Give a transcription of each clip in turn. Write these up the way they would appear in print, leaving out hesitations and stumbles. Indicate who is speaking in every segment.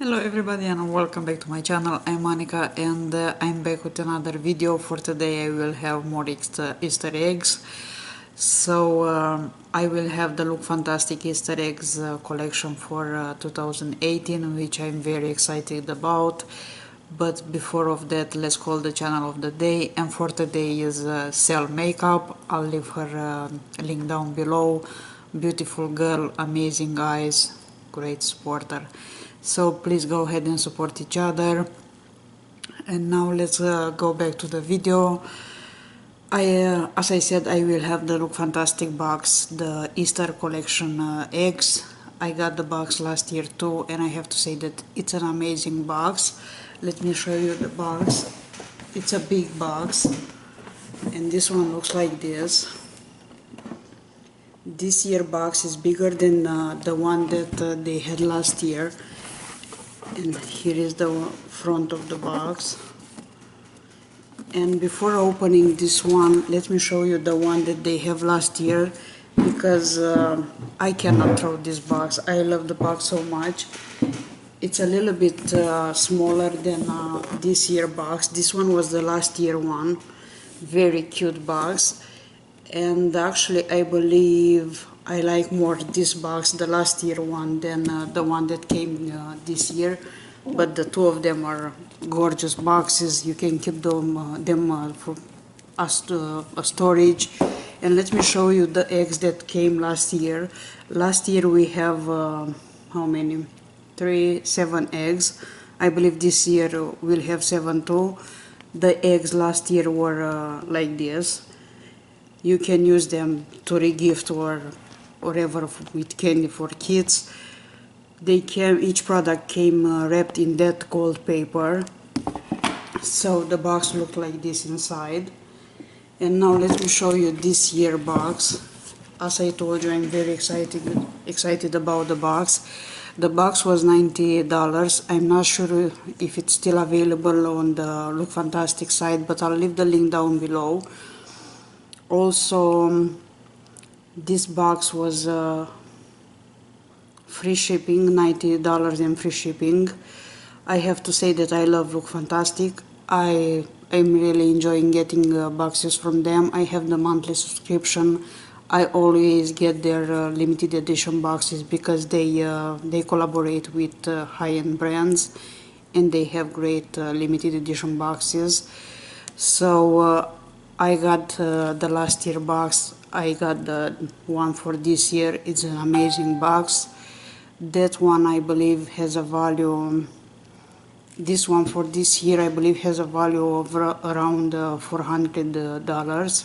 Speaker 1: Hello everybody and welcome back to my channel. I'm Monica and I'm back with another video. For today I will have more Easter eggs. So I will have the Lookfantastic Easter eggs collection for 2018, which I'm very excited about. But before of that, let's call the channel of the day, and for today is Cell Makeup. I'll leave her link down below. Beautiful girl, amazing eyes, great supporter. So please go ahead and support each other. And now let's go back to the video. As I said, I will have the Lookfantastic box, the Easter collection eggs. I got the box last year too, and I have to say that it's an amazing box. Let me show you the box. It's a big box, and this one looks like this. This year box is bigger than the one that they had last year. And here is the front of the box. And before opening this one, let me show you the one that they have last year, because I cannot throw this box. I love the box so much. It's a little bit smaller than this year box. This one was the last year one. Very cute box. And actually I believe I like more this box, the last year one, than the one that came this year. But the two of them are gorgeous boxes. You can keep them for a storage. And let me show you the eggs that came last year. Last year we have how many? 7 eggs. I believe this year we'll have 7 too. The eggs last year were like this. You can use them to regift or whatever with candy for kids. Each product came wrapped in that gold paper. So the box looked like this inside. And now let me show you this year box. As I told you, I'm very excited about the box. The box was $90. I'm not sure if it's still available on the Lookfantastic site, but I'll leave the link down below. Also, this box was free shipping, $90 and free shipping. I have to say that I love Lookfantastic. I'm really enjoying getting boxes from them. I have the monthly subscription. I always get their limited edition boxes because they collaborate with high-end brands, and they have great limited edition boxes. So I got the last year box. I got the one for this year. It's an amazing box. That one I believe has a value. This one for this year I believe has a value of around $400.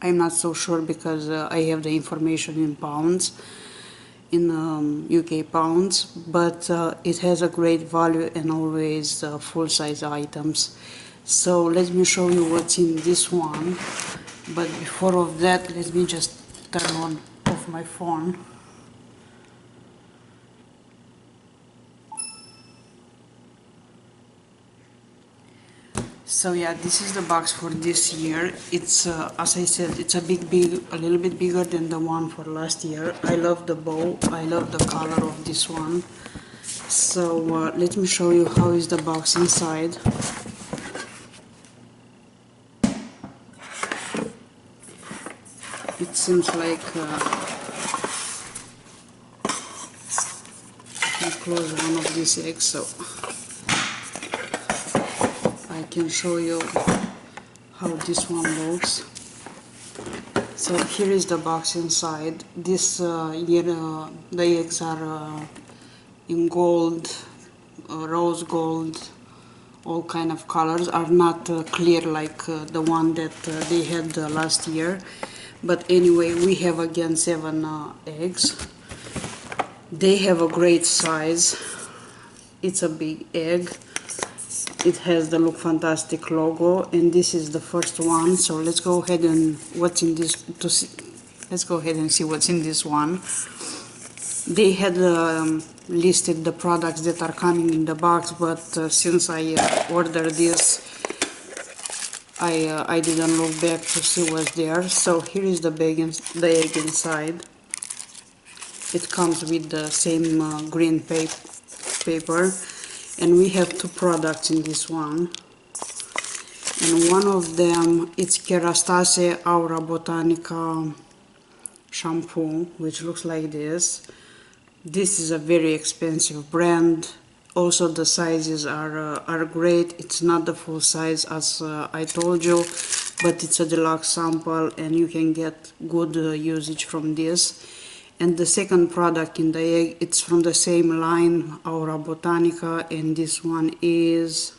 Speaker 1: I'm not so sure because I have the information in pounds, in UK pounds, but it has a great value and always full-size items. So let me show you what's in this one. But before of that, let me just turn off my phone. So yeah, this is the box for this year. It's as I said, it's a little bit bigger than the one for last year. I love the bow. I love the color of this one. So let me show you how is the box inside. It seems like I can close one of these eggs, so I can show you how this one looks. So here is the box inside. This year the eggs are in gold, rose gold, all kind of colors. Are not clear like the one that they had last year. But anyway, we have again 7 eggs. They have a great size. It's a big egg. It has the Lookfantastic logo, and this is the first one. So let's go ahead and let's go ahead and see what's in this one. They had listed the products that are coming in the box, but since I ordered this, I didn't look back to see what's there. So here is the egg inside. It comes with the same green paper, and we have two products in this one. And one of them, it's Kerastase Aura Botanica shampoo, which looks like this. This is a very expensive brand. Also the sizes are great. It's not the full size as I told you, but it's a deluxe sample and you can get good usage from this. And the second product in the egg, it's from the same line, Aura Botanica, and this one is,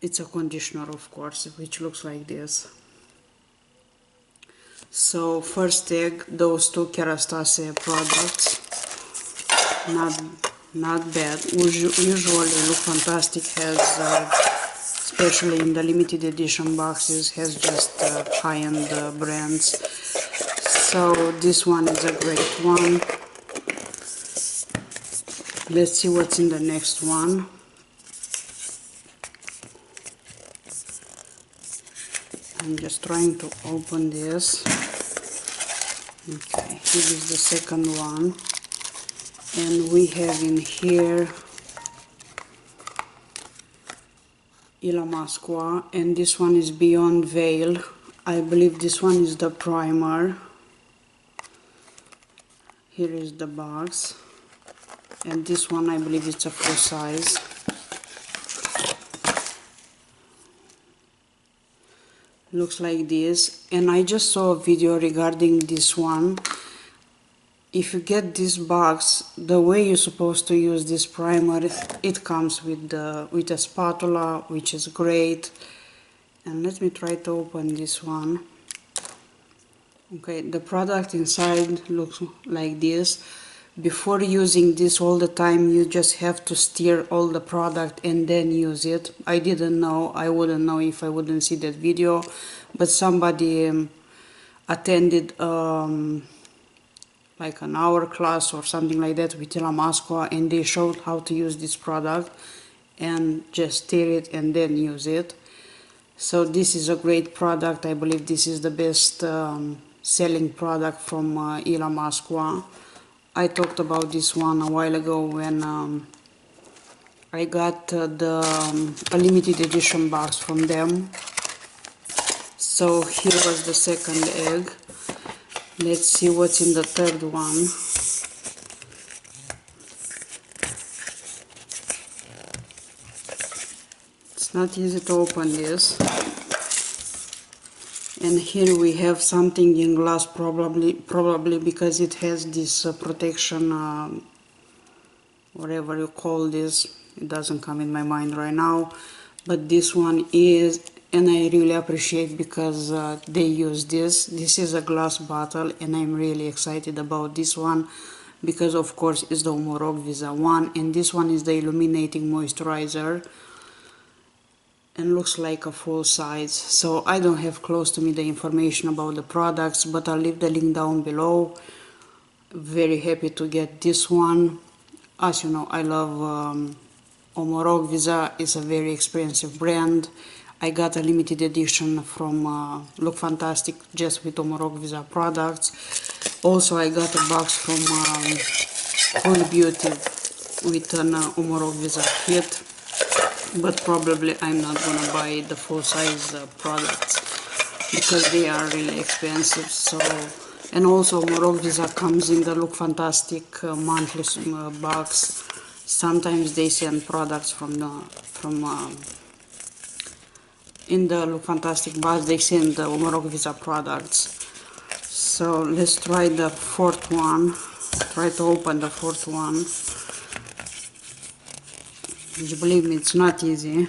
Speaker 1: it's a conditioner, of course, which looks like this. So first egg, those two Kerastase products, not bad. Usually Lookfantastic has, especially in the limited edition boxes, has just high-end brands. So this one is a great one. Let's see what's in the next one. I'm just trying to open this. Okay, here is the second one. And we have in here Ilamasqua, and this one is Beyond Veil. I believe this one is the primer. Here is the box, and this one I believe it's a full size. Looks like this, and I just saw a video regarding this one. If you get this box, the way you're supposed to use this primer, it comes with a spatula, which is great. And let me try to open this one. Okay, the product inside looks like this. Before using this all the time, you just have to stir all the product and then use it. I didn't know, I wouldn't know if I wouldn't see that video, but somebody attended like an hour class or something like that with Ilamasqua, and they showed how to use this product and just stir it and then use it. So this is a great product. I believe this is the best selling product from Ilamasqua. I talked about this one a while ago when I got a limited edition box from them. So here was the second egg. Let's see what's in the third one. It's not easy to open this. And here we have something in glass, probably because it has this protection, whatever you call this. It doesn't come in my mind right now, but this one is, and I really appreciate because they use this. This is a glass bottle, and I'm really excited about this one because, of course, it's the Omorok Visa one, and this one is the illuminating moisturizer. And looks like a full size. So I don't have close to me the information about the products, but I'll leave the link down below. Very happy to get this one. As you know, I love Omorok Visa. It's a very expensive brand. I got a limited edition from Lookfantastic just with Omorok Visa products. Also I got a box from Full Beauty with an Omorok Visa kit. But probably I'm not gonna buy the full size products because they are really expensive. So, and also Omorok Visa comes in the Lookfantastic monthly box. Sometimes they send products in the Lookfantastic box. They send the Omorok Visa products. So let's try the fourth one. Try to open the fourth one. You believe me, it's not easy.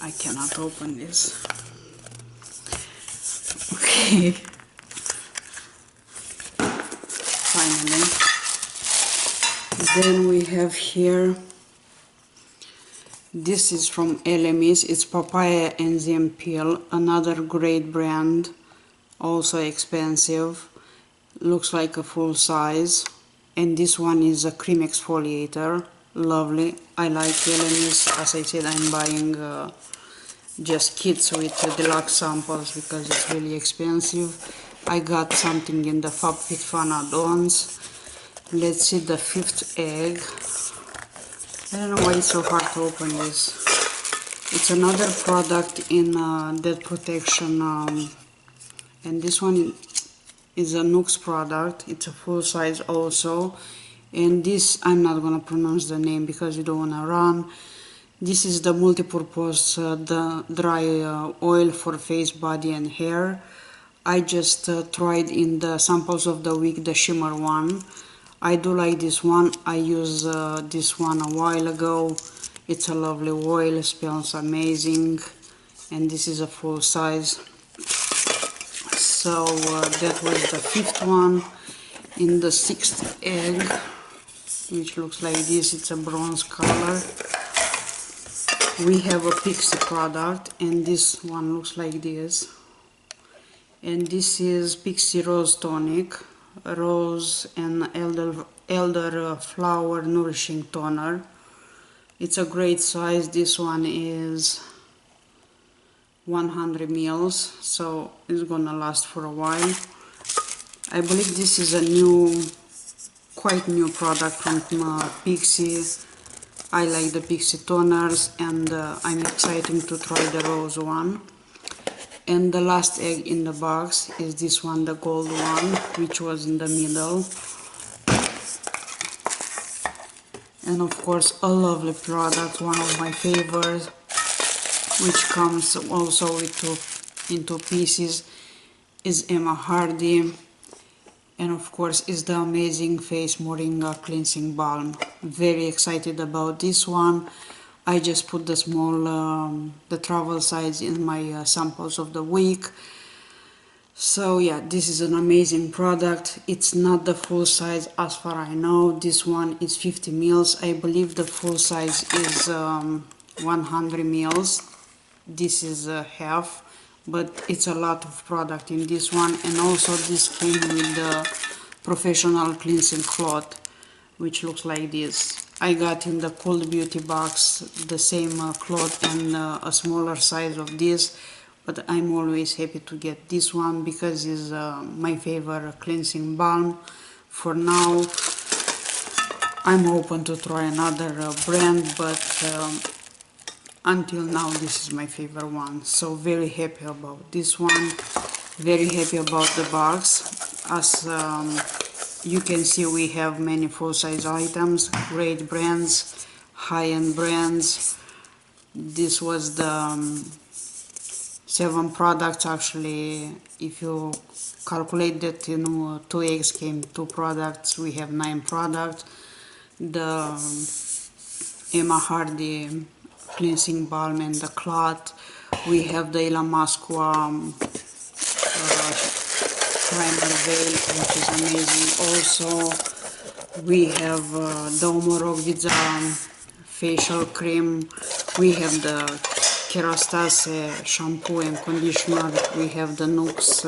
Speaker 1: I cannot open this. Okay. Finally. Then we have here, this is from LMS. It's Papaya Enzyme Peel, another great brand, also expensive. Looks like a full size, and this one is a cream exfoliator. Lovely. I like LMS. As I said, I'm buying just kits with deluxe samples because it's really expensive. I got something in the FabFitFun add-ons. Let's see the 5th egg. I don't know why it's so hard to open this. It's another product in dead protection, and this one is a Nooks product. It's a full size also, and this, I'm not gonna pronounce the name because you don't wanna run. This is the multi-purpose the dry oil for face, body and hair. I just tried in the samples of the week the shimmer one. I do like this one. I used this one a while ago. It's a lovely oil, smells amazing, and this is a full size. So that was the 5th one. In the 6th egg, which looks like this, it's a bronze color, we have a Pixie product, and this one looks like this. And this is Pixie Rose Tonic, Rose and Elder Flower Nourishing Toner. It's a great size. This one is 100 mils, so it's gonna last for a while. I believe this is a quite new product from Pixie. I like the Pixie toners, and I'm excited to try the rose one. And the last egg in the box is this one, the gold one, which was in the middle. And of course a lovely product, one of my favorites, which comes also in two pieces, is Emma Hardy. And of course is the amazing Face Moringa Cleansing Balm. Very excited about this one. I just put the small, the travel size in my samples of the week. So yeah, this is an amazing product. It's not the full size as far I know. This one is 50 mils. I believe the full size is 100 mils. This is half, but it's a lot of product in this one. And also this came with the professional cleansing cloth, which looks like this. I got in the Cold Beauty box the same cloth and a smaller size of this, but I'm always happy to get this one because it's my favorite cleansing balm. For now, I'm open to try another brand, but until now this is my favorite one. So very happy about this one, very happy about the box. As you can see, we have many full-size items, great brands, high-end brands. This was the 7 products. Actually, if you calculate that, you know, 2 eggs came 2 products, we have 9 products. The Emma Hardy cleansing balm and the cloth. We have the Ilamasqua primer veil, which is amazing. Also we have the Omorogviza facial cream. We have the Kerastase shampoo and conditioner. We have the Nooks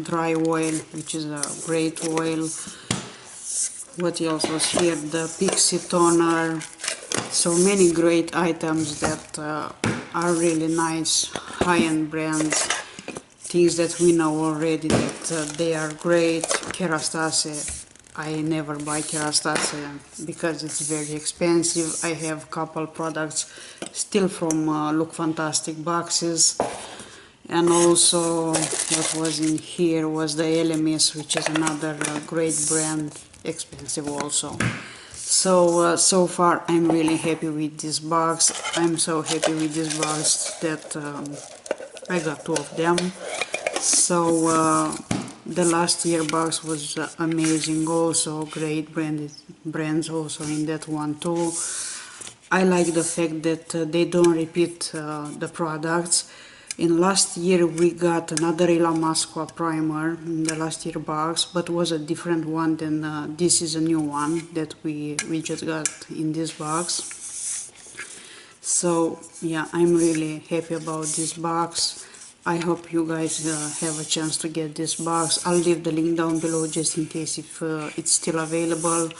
Speaker 1: dry oil, which is a great oil. What else was here? The Pixie toner. So many great items that are really nice, high-end brands. Things that we know already that they are great. Kerastase, I never buy Kerastase because it's very expensive. I have a couple products still from Lookfantastic boxes. And also what was in here was the LMS, which is another great brand, expensive also. So so far I'm really happy with this box. I'm so happy with this box that I got 2 of them. So the last year box was amazing, also great brands also in that one too. I like the fact that they don't repeat the products. In last year we got another Ilamasqua primer in the last year box, but was a different one than this is a new one that we just got in this box. So yeah, I'm really happy about this box. I hope you guys have a chance to get this box. I'll leave the link down below just in case if it's still available.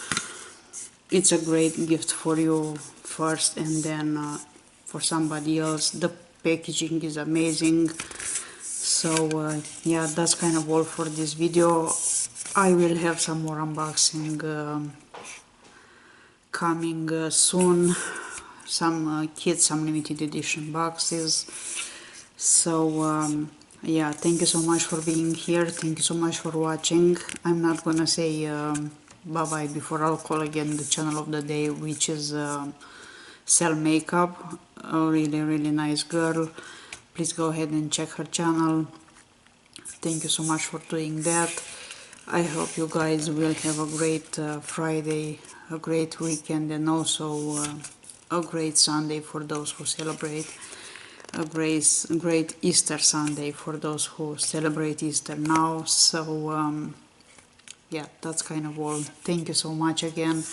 Speaker 1: It's a great gift for you first, and then for somebody else. The packaging is amazing. So yeah, that's kind of all for this video. I will have some more unboxing coming soon, some kids, some limited edition boxes. So yeah, thank you so much for being here, thank you so much for watching. I'm not gonna say bye bye before I'll call again the channel of the day, which is Cell Makeup, a really nice girl. Please go ahead and check her channel. Thank you so much for doing that. I hope you guys will have a great Friday, a great weekend, and also a great Sunday for those who celebrate, a great Easter Sunday for those who celebrate Easter now. So yeah, that's kind of all. Thank you so much again.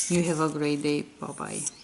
Speaker 1: You have a great day. Bye bye.